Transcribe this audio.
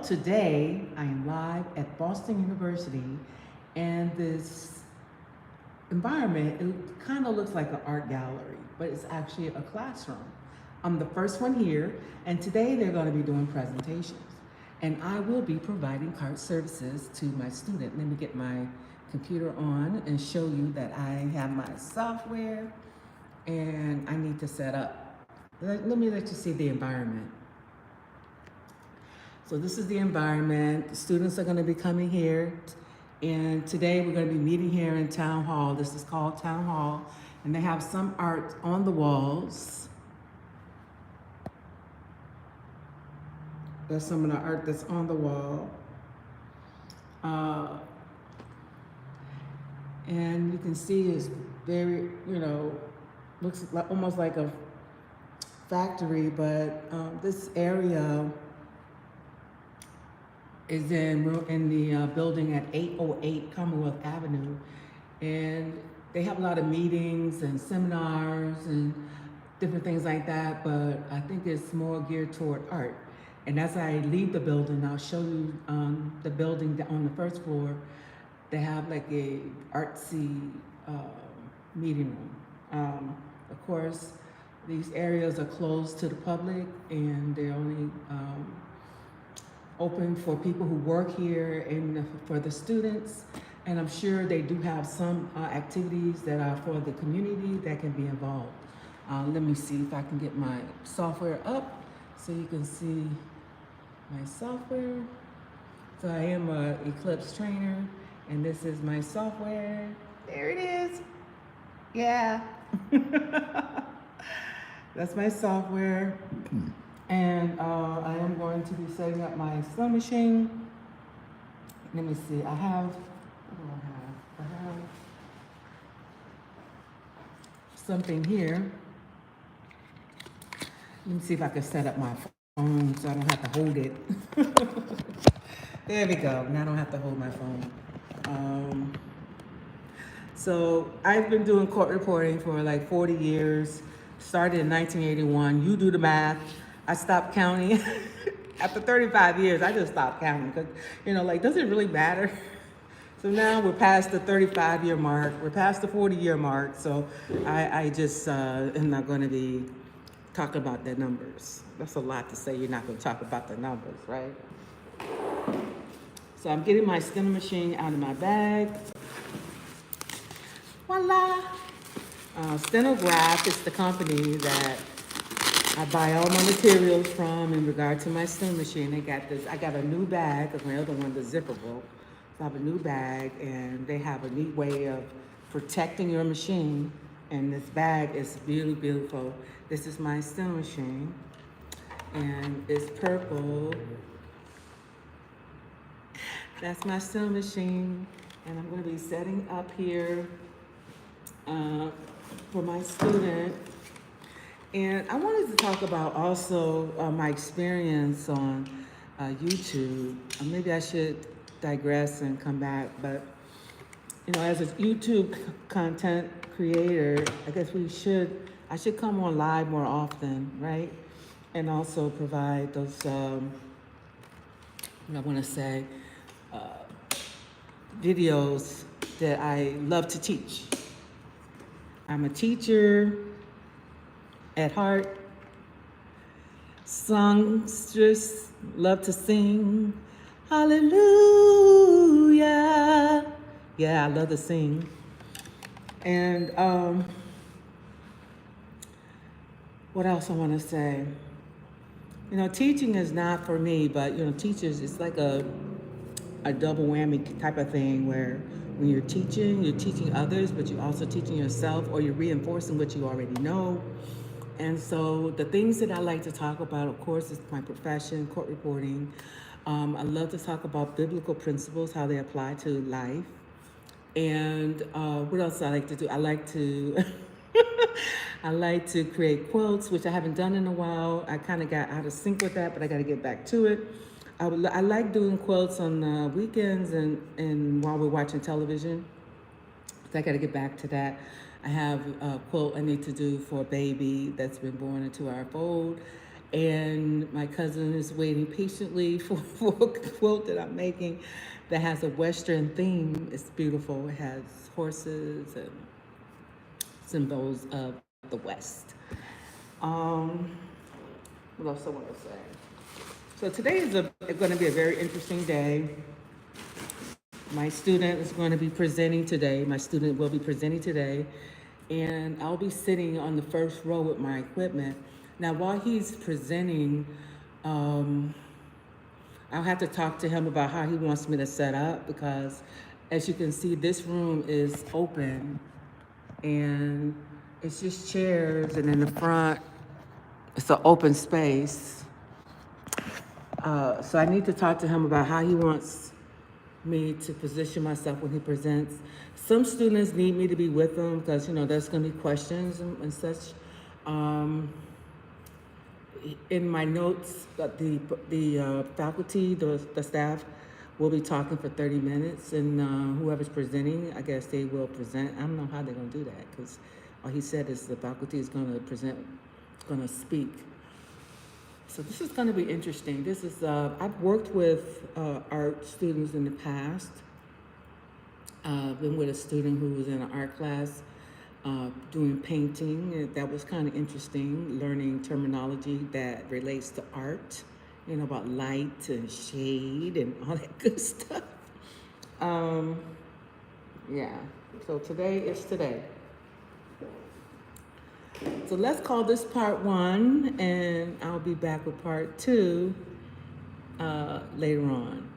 Today, I am live at Boston University, and this environment, it kind of looks like an art gallery, but it's actually a classroom. I'm the first one here, and today they're going to be doing presentations. And I will be providing cart services to my student. Let me get my computer on and show you that I have my software, and I need to set up. Let me let you see the environment. So this is the environment. The students are going to be coming here. And today we're going to be meeting here in Town Hall. This is called Town Hall. And they have some art on the walls. There's some of the art that's on the wall. And you can see it's very, looks like, almost like a factory, but this area is in the building at 808 Commonwealth Avenue. And they have a lot of meetings and seminars and different things like that, but I think it's more geared toward art. And as I leave the building, I'll show you the building on the first floor. They have like a artsy meeting room. Of course, these areas are closed to the public, and they're only open for people who work here and for the students. And I'm sure they do have some activities that are for the community that can be involved. Let me see if I can get my software up so you can see my software. So I am an Eclipse trainer, and this is my software. There it is. Yeah. That's my software. And I am going to be setting up my sewing machine. Let me see, I have, what do I have? I have something here. Let me see if I can set up my phone so I don't have to hold it. There we go, now I don't have to hold my phone. So I've been doing court reporting for like 40 years, started in 1981, you do the math. I stopped counting. After 35 years, I just stopped counting because, does it really matter? So now we're past the 35-year mark. We're past the 40-year mark. So I just am not going to be talking about the numbers. That's a lot to say. You're not going to talk about the numbers, right? So I'm getting my steno machine out of my bag. Voila! Stenograph is the company that I buy all my materials from in regard to my steno machine. They got this, I got a new bag because my other one, the zipper broke. So I have a new bag, and they have a neat way of protecting your machine. And this bag is beautiful, beautiful. This is my steno machine, and it's purple. That's my steno machine, and I'm gonna be setting up here for my student. And I wanted to talk about also my experience on YouTube. Maybe I should digress and come back, but as a YouTube content creator, I guess I should come on live more often, right? And also provide those, what I want to say, videos that I love to teach. I'm a teacher at heart, songstress, love to sing, hallelujah. Yeah, I love to sing. And what else I want to say? Teaching is not for me, but teachers, it's like a double whammy type of thing where when you're teaching others, but you're also teaching yourself, or you're reinforcing what you already know. And so the things that I like to talk about, of course, is my profession, court reporting. I love to talk about biblical principles, how they apply to life. And what else I like to do? I like to I like to create quotes, which I haven't done in a while. I kind of got out of sync with that, but I got to get back to it. I like doing quotes on weekends and while we're watching television. So I got to get back to that. I have a quote I need to do for a baby that's been born into our fold. And my cousin is waiting patiently for a quilt that I'm making that has a Western theme. It's beautiful. It has horses and symbols of the West. Um, what else I want to say? So today is going to be a very interesting day. My student is going to be presenting today. My student will be presenting today, and I'll be sitting on the first row with my equipment. Now, while he's presenting, um, I'll have to talk to him about how he wants me to set up because, as you can see, this room is open and it's just chairs, and in the front, it's an open space. So I need to talk to him about how he wants me to position myself when he presents. Some students need me to be with them because, there's going to be questions and such. Um, in my notes, the faculty, the staff will be talking for 30 minutes, and whoever's presenting, I guess they will present. I don't know how they're going to do that because all he said is the faculty is going to present, going to speak. So this is going to be interesting. This is I've worked with art students in the past. Been with a student who was in an art class doing painting. And that was kind of interesting, learning terminology that relates to art, about light and shade and all that good stuff. Yeah, so today is today. So let's call this part 1, and I'll be back with part 2 later on.